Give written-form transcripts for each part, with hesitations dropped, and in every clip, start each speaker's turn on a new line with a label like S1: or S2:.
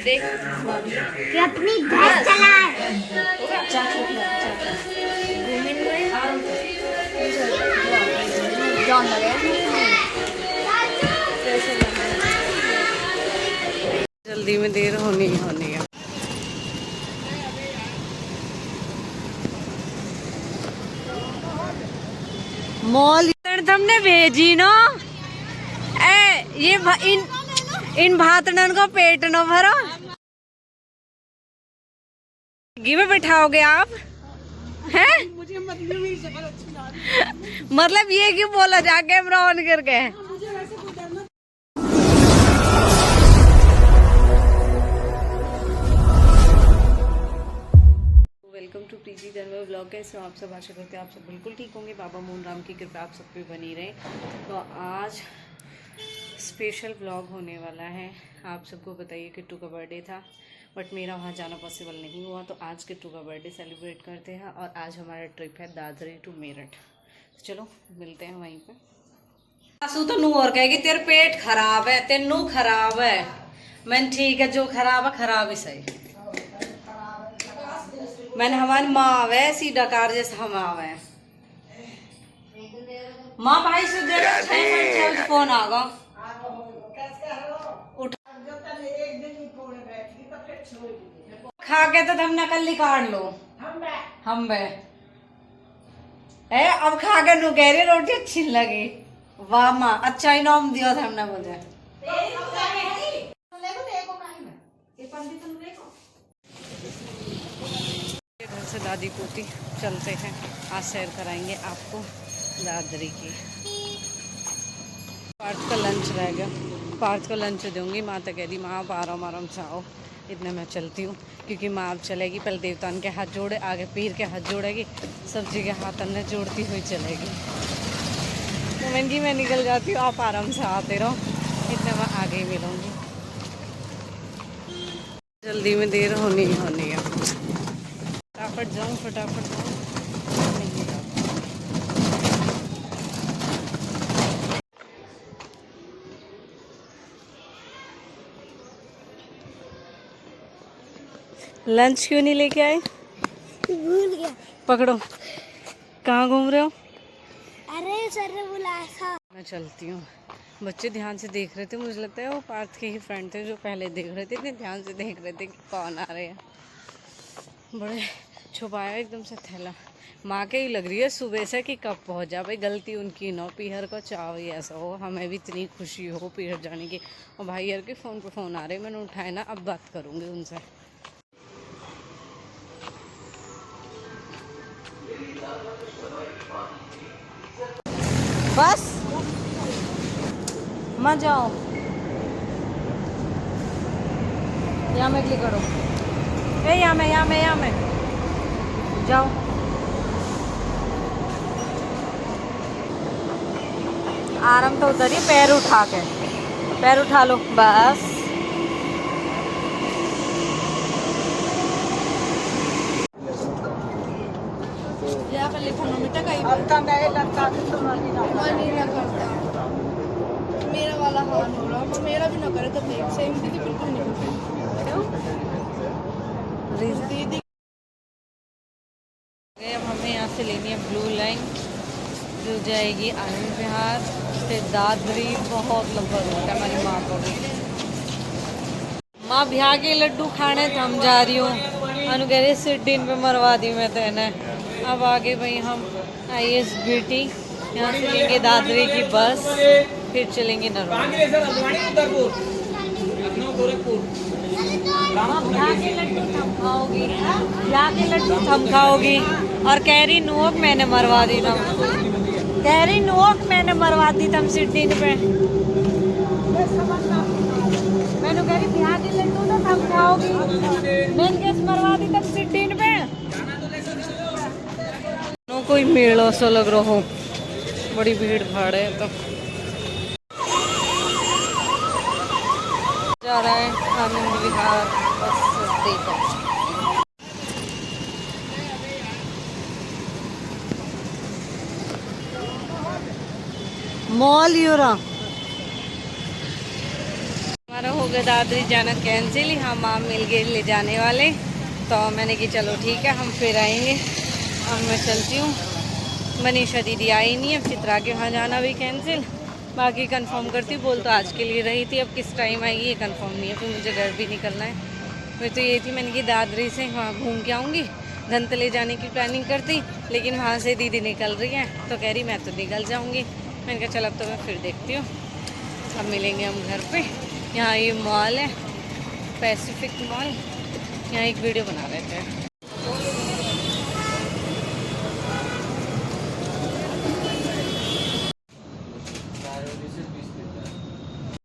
S1: देख
S2: कि अपनी भैंस चलाए। जॉन लगे
S1: जल्दी में देर होनी ही होनी है। मॉल तुमने भेजी ना ए ये इन भातड़न को पेट न भरो घी में बैठाओगे आप हैं? मुझे मतलब ये क्यों बोला जा कैमरा ऑन करके? वेलकम टू प्रीति जनवर ब्लॉग। कैसे हो आप सब? आशा करते हैं आप सब बिल्कुल ठीक होंगे। बाबा मोहन राम की कृपा आप सब पे बनी रहे। तो आज स्पेशल ब्लॉग होने वाला है। आप सबको बताइए किट्टू का बर्थडे था बट मेरा वहाँ जाना पॉसिबल नहीं हुआ, तो आज किट्टू का बर्थडे सेलिब्रेट करते हैं। और आज हमारा ट्रिप है दादरी टू मेरठ। तो चलो मिलते हैं वहीं पे। आंसू तो नू और कहेगी तेरे पेट खराब है, तेनू खराब है। मैंने ठीक है, जो खराब है खराब ही सही। मैंने हमारी माँ आवे सीधा कार जैसे हम आवे माँ भाई से देख फोन आ गया खा के तो तुम नकल निकाल लो। हम बे अब खा के नू कह रही रोटी अच्छी लगी। वाह माँ अच्छा इनाम दिया था हमने मुझे। घर से दादी पोती चलते हैं, आज सैर कराएंगे आपको दादरी की। पार्थ का लंच रह गया, पार्थ को लंच दूंगी। माँ तो कह दी माँ आप आराम से आओ, इतने मैं चलती हूँ क्योंकि माँ अब चलेगी। पहले देवतान के हाथ जोड़े, आगे पीर के हाथ जोड़ेगी, सब्जी के हाथ अन्य जोड़ती हुई चलेगी। तो मैं निकल जाती हूँ, आप आराम से आते रहो, इतने मैं आगे ही मिलूँगी। जल्दी में देर होनी ही होनी है। फटाफट जाऊँ फटाफट जाऊँ। लंच क्यों नहीं लेके आए?
S2: भूल गया।
S1: पकड़ो, कहाँ घूम रहे हो?
S2: अरे सर ने बुलाया था।
S1: मैं चलती हूँ। बच्चे ध्यान से देख रहे थे, मुझे लगता है वो पार्थ के ही फ्रेंड थे जो पहले देख रहे थे। इतने ध्यान से देख रहे थे कि कौन आ रहे हैं। बड़े छुपाया एकदम से थैला। माँ के ही लग रही है सुबह से कि कब पहुँच जा। भाई गलती उनकी ना, पीहर को चाव ही ऐसा हो, हमें भी इतनी खुशी हो पीहर जाने की। और भाई यार के फ़ोन पे फ़ोन आ रहे, मैंने उठाया ना, अब बात करूँगी उनसे। बस मत जाओ, यहाँ में क्लिक करो। यहाँ में जाओ। आराम तो उतरिए, पैर उठा के, पैर उठा लो बस।
S2: मेरा वाला हाल हो रहा है, मेरा भी ना करे तो ठीक सेम दीदी बिल्कुल नहीं। क्यों?
S1: अब हमें यहाँ से लेनी है ब्लू लाइन जो जाएगी आनंद विहार से दादरी। बहुत लंबा रूट है। हमारी माँ को भी माँ ब्याह के लड्डू खाने तो हम जा रही हूँ। अनु कह रही सिड्डीन पे मरवा दी मैं तेने। अब आगे भाई हम ISBT यहाँ से लेंगे दादरी की बस, फिर चलेंगे नरवा। के लड्डू थम खाओगी और कह रही नोक मैंने मरवा दी था, कह रही नोक मैंने मरवा दी थम सिड्डीन पे। मैंने कह रही बिहार के लड्डू तो थम खाओगी, मैंने कैसे मरवा दी थम सिड्डीन पे। नो कोई मेला सा लग रहा हो, बड़ी भीड़ भाड़ है। तो जा रहा है आनंद विहार बस देखो। मॉल यूरा हमारा हो गया दादरी जाना कैंसिल। हम आप मिल गए ले जाने वाले, तो मैंने कि चलो ठीक है हम फिर आएंगे। अब मैं चलती हूँ, मनीषा दीदी आई नहीं, अब चित्रा के वहाँ जाना भी कैंसिल। बाकी कंफर्म करती हूँ, बोल तो आज के लिए रही थी, अब किस टाइम आएगी ये कंफर्म नहीं है। फिर मुझे घर भी निकलना है। मैं तो ये थी, मैंने कि दादरी से वहाँ घूम के आऊँगी, धनतले जाने की प्लानिंग करती, लेकिन वहाँ से दीदी निकल रही है तो कह रही मैं तो निकल जाऊँगी। मैंने कहा चल अब तो मैं फिर देखती हूँ, अब मिलेंगे हम घर पे। यहाँ ये मॉल है पैसिफिक मॉल, यहाँ एक वीडियो बना रहे थे।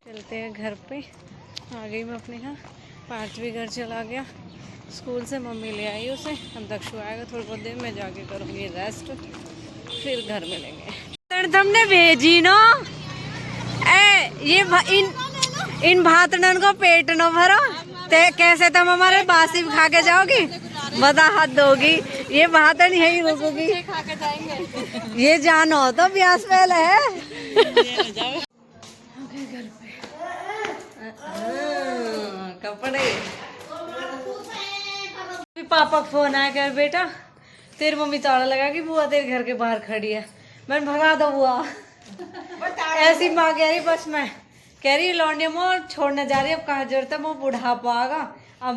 S1: चलते हैं घर पे। आ गई मैं अपने यहाँ, पार्थ भी घर चला गया स्कूल से, मम्मी ले आई उसे। अब दक्षु आएगा थोड़ी बहुत देर में, जाके करूँगी रेस्ट, फिर घर मिलेंगे। तुमने भेजी नो ये इन भातड़न को पेट न भरो ते कैसे तुम हमारे बासी खा के जाओगी, बता हद होगी। ये भातड़ यही रुकोगी, ये जानो तो ब्यास पहले है। घर पे कपड़े, पापा को फोन आया कर बेटा तेरी मम्मी ताला लगा कि बुआ तेरे घर के बाहर खड़ी है। मैंने भगा दो बुआ, ऐसी माँ कह रही बस मैं कह रही लौंडे मोर छोड़ने जा रही, अब कहाँ जरूरत है, वो बुढ़ापा आगा, अब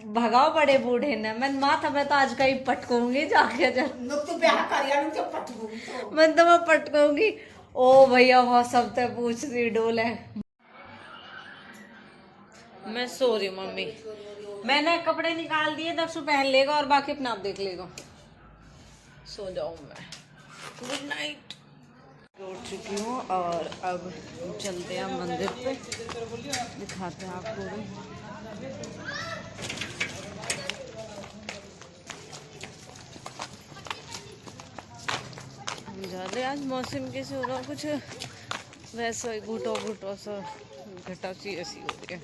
S1: भगाओ बड़े बूढ़े ने। मैं माँ था, मैं तो आज कहीं पटकूंगी जाके, मैं तो मैं पटकूंगी। ओ भैया बहुत सब तक पूछ रही डोल है। मैं सो रही हूँ मम्मी, मैंने कपड़े निकाल दिए, दक्षु पहन लेगा और बाकी अपना आप देख लेगा। सो जाऊँ मैं, गुड नाइट। उठ चुकी हूँ और अब चलते हैं मंदिर पे, दिखाते हैं आपको भी। ज़्यादा आज मौसम कैसे हो रहा, कुछ वैसा ही घुटो घुटो सा घटा सी ऐसी हो रही है।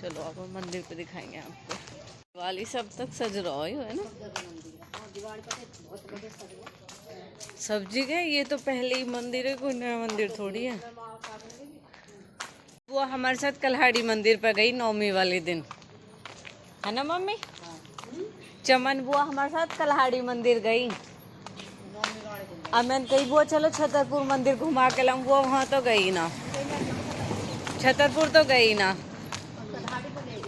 S1: चलो अब हम मंदिर पे दिखाएंगे आपको। दिवाली सब तक सज रहा है ना, सब्जी के ये तो पहले ही मंदिर है, कोई नया मंदिर थोड़ी है। वो हमारे साथ कल्हाड़ी मंदिर पर गई नौमी वाले दिन, है ना मम्मी? चमन बुआ हमारे साथ कल्हाड़ी मंदिर गई। अब मैंने कही बुआ चलो छतरपुर मंदिर घुमा के लाऊं, बुआ वहाँ तो गई ना, छतरपुर तो गई ना,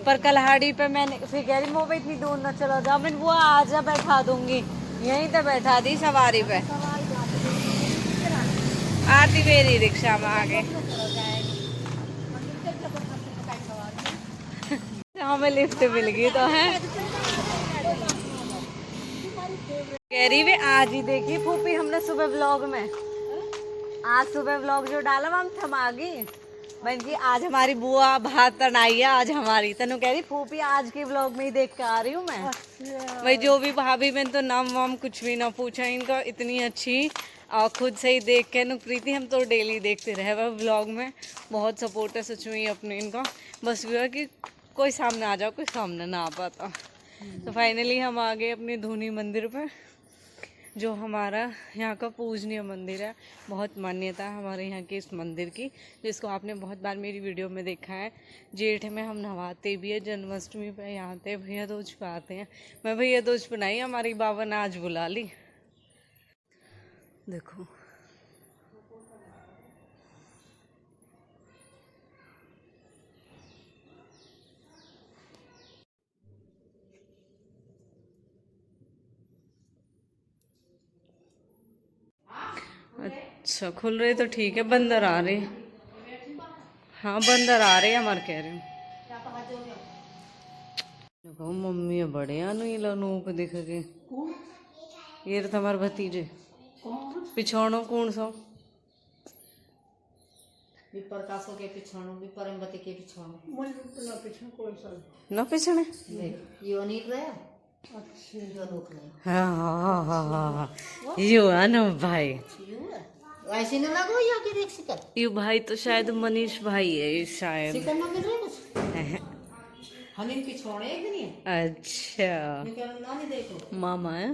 S1: पर कल्हाड़ी पे मैंने फिर कह रही मोबाइल इतनी दूर न चलो जाओ। मैंने बुआ आजा बैठा दूंगी, यहीं तो बैठा दी सवारी पे। आती मेरी रिक्शा में आगे हमें लिफ्ट मिल गई तो है। कह रही वे आज ही देखी फूफी हमने सुबह व्लॉग में, आज सुबह व्लॉग जो डाला हम थमा गई। बहन जी आज हमारी बुआ भात तनाई है आज हमारी, तनु कह रही फूफी आज के व्लॉग में ही देख के आ रही हूँ मैं। भाई जो भी भाभी मैंने तो नाम वाम कुछ भी ना पूछा इनका, इतनी अच्छी और खुद से ही देख के नु प्रीति हम तो डेली देखते रहे वह व्लॉग में, बहुत सपोर्ट है सच में ही अपने इनका। बस ये है कि कोई सामने आ जाओ, कोई सामने ना आ पाता। तो फाइनली हम आ गए अपने धूनी मंदिर पर, जो हमारा यहाँ का पूजनीय मंदिर है। बहुत मान्यता है हमारे यहाँ की इस मंदिर की, जिसको आपने बहुत बार मेरी वीडियो में देखा है। जेठ में हम नहाते भी है, जन्माष्टमी पे यहाँ आते हैं, भैया दूज पे आते हैं। मैं भैया दूज पे नहीं, हमारी बाबा ने आज बुला ली। देखो अच्छा खुल रहे तो ठीक है, बंदर आ रहे, हाँ बंदर आ रहे हमारे कह रहे हो। देखो मम्मी बड़े नीला नूक दिख गए, ये तो हमारे भतीजे पिछौड़ो कौन सो
S3: विपर कासो के पिछाणो विपर एम्बती के पिछाणो
S1: न पिछने
S3: यो नहीं रहा अच्छी जो लोग नहीं
S1: हाँ यू है ना भाई,
S3: ऐसे न लगो या कि देख सिकर
S1: यू भाई तो शायद मनीष भाई है ये शायद।
S3: सिकर में मिल रहा कुछ हम इन पिछोड़े एक दिन है।
S1: अच्छा
S3: मैं कह रहा नहीं देखो
S1: मामा है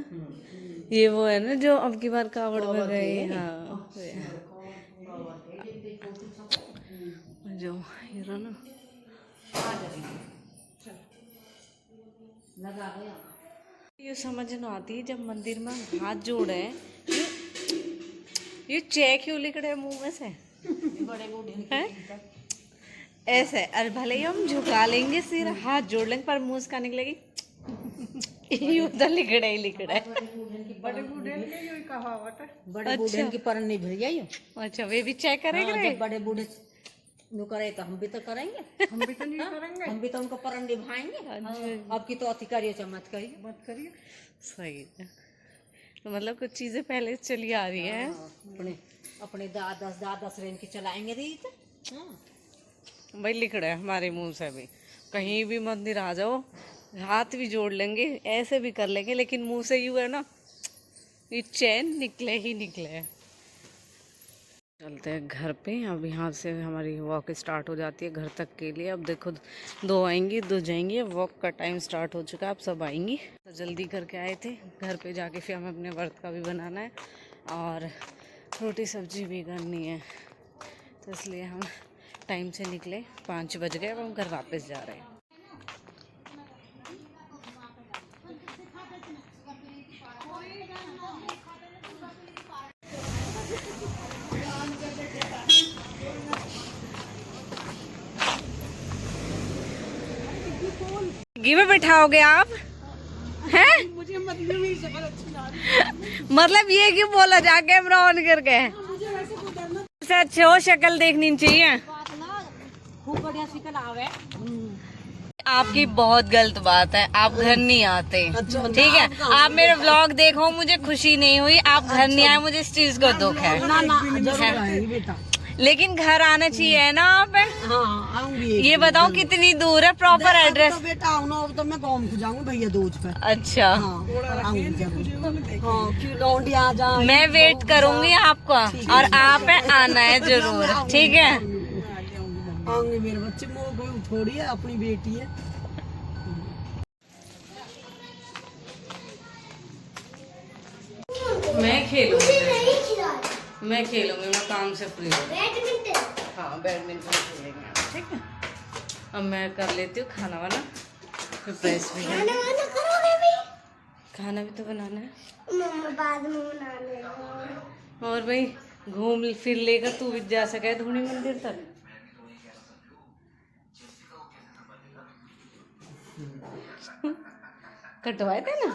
S1: ये, वो है ना जो अब की बार कावड़ में गए। हाँ जो ये रहा ना
S3: करेंगे। लगा गया।
S1: ये समझ न आती है जब मंदिर में हाथ जोड़े ये चेक क्यों लिख रहे मुंह में से
S3: बड़े बूढ़े
S1: हैं? ऐसे अरे भले ही हम झुका लेंगे सिर हाथ जोड़ लेंगे पर मुंह का निकलेगी ये उधर लिख रहे ही लिख रहे
S3: बड़े बूढ़े
S1: अच्छा।
S3: की परन नहीं भर जाइए।
S1: अच्छा वे भी चेक करेंगे
S3: हाँ, जब बड़े बूढ़े नु करे तो हम भी तो करेंगे। हम भी तो नहीं करेंगे, हम भी तो उनको परन निभाएंगे। अब की तो अति करिए मत करिए।
S1: सही है। तो मतलब कुछ चीजें पहले से चली आ रही है।
S3: अपने अपने दादा रेन की चलाएंगे रही तो।
S1: भाई लिख रहे हैं हमारे मुंह से भी कहीं भी मंदिर आ जाओ हाथ भी जोड़ लेंगे ऐसे भी कर लेंगे लेकिन मुंह से यूं है ना ये चैन निकले ही निकले। चलते हैं घर पे। अब यहाँ से हमारी वॉक स्टार्ट हो जाती है घर तक के लिए। अब देखो 2 आएंगी 2 जाएंगी। वॉक का टाइम स्टार्ट हो चुका है। अब सब आएंगी तो जल्दी करके आए थे। घर पे जाके फिर हमें अपने व्रत का भी बनाना है और रोटी सब्जी भी करनी है तो इसलिए हम टाइम से निकले। 5 बज गए। अब हम घर वापस जा रहे हैं। घी में बैठाओगे आप हैं?
S2: मुझे
S1: मतलब ये क्यों बोला जा कैमरा ऑन करके? से अच्छे हो शक्ल देखनी चाहिए।
S3: खूब बढ़िया शिकल आवे।
S1: आपकी बहुत गलत बात है। आप घर नहीं आते ठीक है। आप मेरे व्लॉग देखो मुझे खुशी नहीं हुई। आप घर नहीं आए मुझे इस चीज को दुख है। लेकिन घर आना चाहिए ना आप।
S2: हाँ आऊंगी।
S1: ये बताओ कितनी दूर है प्रॉपर एड्रेस?
S2: तो बेटा आऊँ ना अब तो मैं गाँव में जाऊंगी भैया दूज पे।
S1: अच्छा
S2: आऊंगी जरूर। हाँ क्यों लौंडी आ जा।
S1: मैं वेट करूंगी आपका और आप आना है जरूर ठीक है।
S2: आऊंगी मेरे बच्चे मोह थोड़ी है अपनी बेटी है।
S1: मैं खेलूंगी मैं काम से फ्री हूँ। हाँ बैडमिंटन खेलेंगे ठीक है। अब मैं कर लेती हूँ खाना वाना फिर प्रेस भी खाना भी तो बनाना है
S2: बाद में बना लेगा।
S1: और भाई घूम फिर लेकर तू भी जा सके धूनी मंदिर तक। कटवाए थे ना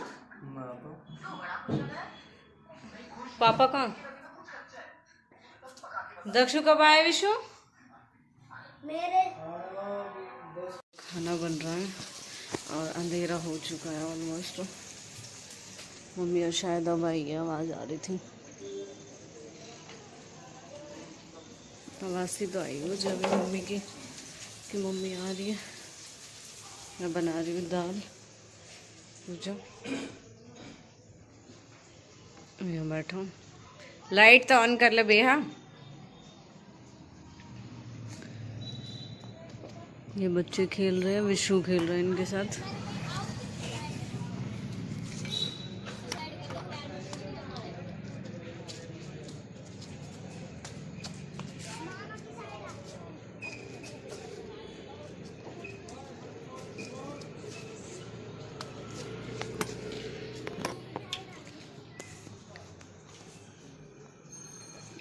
S1: पापा कहाँ? दक्षु कब आए विशु?
S2: मेरे
S1: खाना बन रहा है और अंधेरा हो चुका है ऑलमोस्ट। मम्मी और शायद अब आई है। आवाज़ आ रही थी। आवाज़ सी तो आई वो जब मम्मी की कि मम्मी आ रही है। मैं बना रही हूँ दाल। पूछो मैं बैठा हूँ। लाइट तो ऑन कर ले बेहा। ये बच्चे खेल रहे हैं। विशु खेल रहे हैं इनके साथ।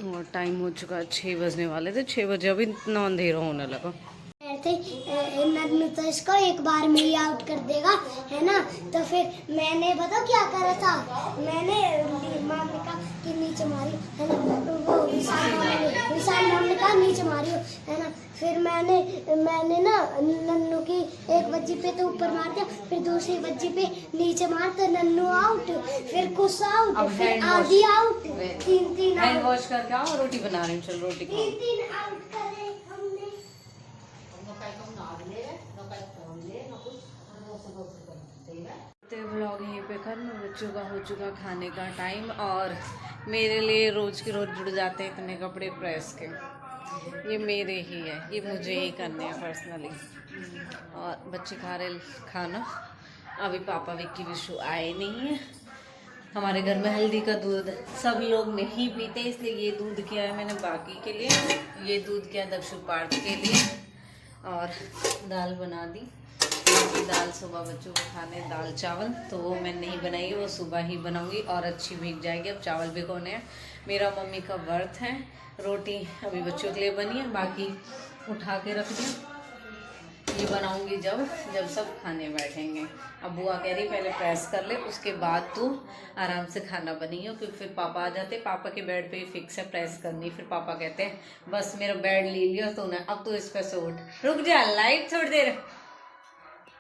S1: और टाइम हो चुका है 6 बजने वाले थे। 6 बजे अभी इतना अंधेरा होने लगा।
S2: नन्नू तो इसको एक बार में ही आउट कर देगा है ना। तो फिर मैंने बताओ क्या करा था। मैंने मामिका की नीचे मारी है ना। वो विशाल मामिका नीचे मारी है ना। फिर मैंने ना नन्नू की एक बज्जी पे तो ऊपर मार दिया। फिर दूसरी बज्जी पे नीचे मार तो नन्नू आउट। फिर कुछ आउट फिर आधी आउट। 3
S1: हैंड वॉश करके आओ। रोटी बना रही हूँ। चल रोटी खाओ।
S2: 3 आउट करे हमने।
S1: व्लॉग यहीं पे खत्म। बच्चों का हो चुका खाने का टाइम और मेरे लिए रोज़ के रोज़ जुड़ जाते हैं इतने कपड़े प्रेस के। ये मेरे ही है। ये मुझे ही करने हैं पर्सनली। और बच्चे खा रहे खाना। अभी पापा विक्की विशु आए नहीं हैं। हमारे घर में हल्दी का दूध सब लोग नहीं पीते इसलिए ये दूध किया है मैंने बाकी के लिए। ये दूध किया दक्षु पार्थ के लिए और दाल बना दी। क्योंकि दाल सुबह बच्चों को खाने दाल चावल, तो वो मैं नहीं बनाई, वो सुबह ही बनाऊंगी और अच्छी भीग जाएगी। अब चावल भिगोने हैं। मेरा मम्मी का व्रत है। रोटी अभी बच्चों के लिए बनी है, बाकी उठा के रख दी। ये बनाऊंगी जब सब खाने बैठेंगे। अब बुआ कह रही पहले प्रेस कर ले, उसके बाद तू आराम से खाना बनियो, क्योंकि फिर पापा आ जाते। पापा के बेड पे ही फिक्स है प्रेस करनी। फिर पापा कहते हैं बस मेरा बेड ले लियो तूने, अब तो इस पे से उठ, रुक जा लाइट थोड़ी देर,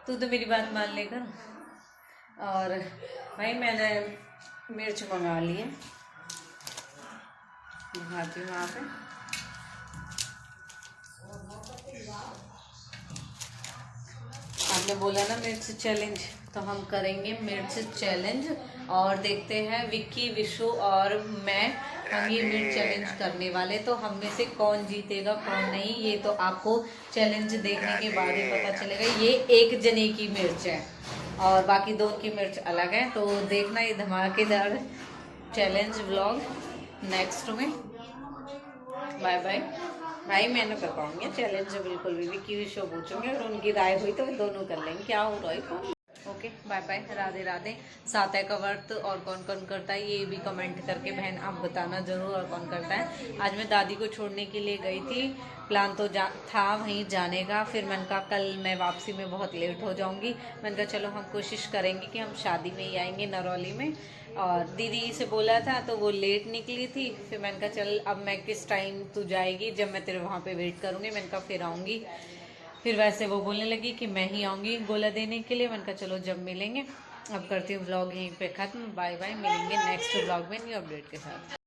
S1: तू तो मेरी बात मान लेकर। और भाई मैंने मिर्च मंगा ली है, दिखाती हूँ वहाँ पे। आपने बोला ना मिर्च चैलेंज, तो हम करेंगे मिर्च चैलेंज और देखते हैं विक्की, विशु और मैं, हम ये मिर्च चैलेंज करने वाले। तो हम में से कौन जीतेगा कौन नहीं, ये तो आपको चैलेंज देखने के बाद ही पता चलेगा। ये एक जने की मिर्च है और बाकी दो की मिर्च अलग है। तो देखना ये धमाकेदार चैलेंज व्लॉग नेक्स्ट में। Bye bye. भाई मैं नहीं कर पाऊंगी चैलेंज बिल्कुल भी। विक्की विशु पूछूंगी, अगर उनकी राय हुई तो दोनों कर लेंगे। क्या हो रहा है? Okay bye bye, Radhe Radhe. सातय का व्रत और कौन कौन करता है ये भी कमेंट करके बहन आप बताना ज़रूर, और कौन करता है। आज मैं दादी को छोड़ने के लिए गई थी, प्लान तो था वहीं जाने का। फिर मैंने कहा कल मैं वापसी में बहुत लेट हो जाऊंगी। मैंने कहा चलो हम कोशिश करेंगे कि हम शादी में ही आएंगे नरौली में। और दीदी से बोला था तो वो लेट निकली थी। फिर मैंने कहा चल अब मैं किस टाइम तू जाएगी, जब मैं तेरे वहाँ पे वेट करूँगी। मैंने कहा फिर आऊँगी। फिर वैसे वो बोलने लगी कि मैं ही आऊँगी गोला देने के लिए। मैंने कहा चलो जब मिलेंगे। अब करती हूँ व्लॉग यहीं पे ख़त्म। बाय बाय, मिलेंगे नेक्स्ट व्लॉग में न्यू अपडेट के साथ।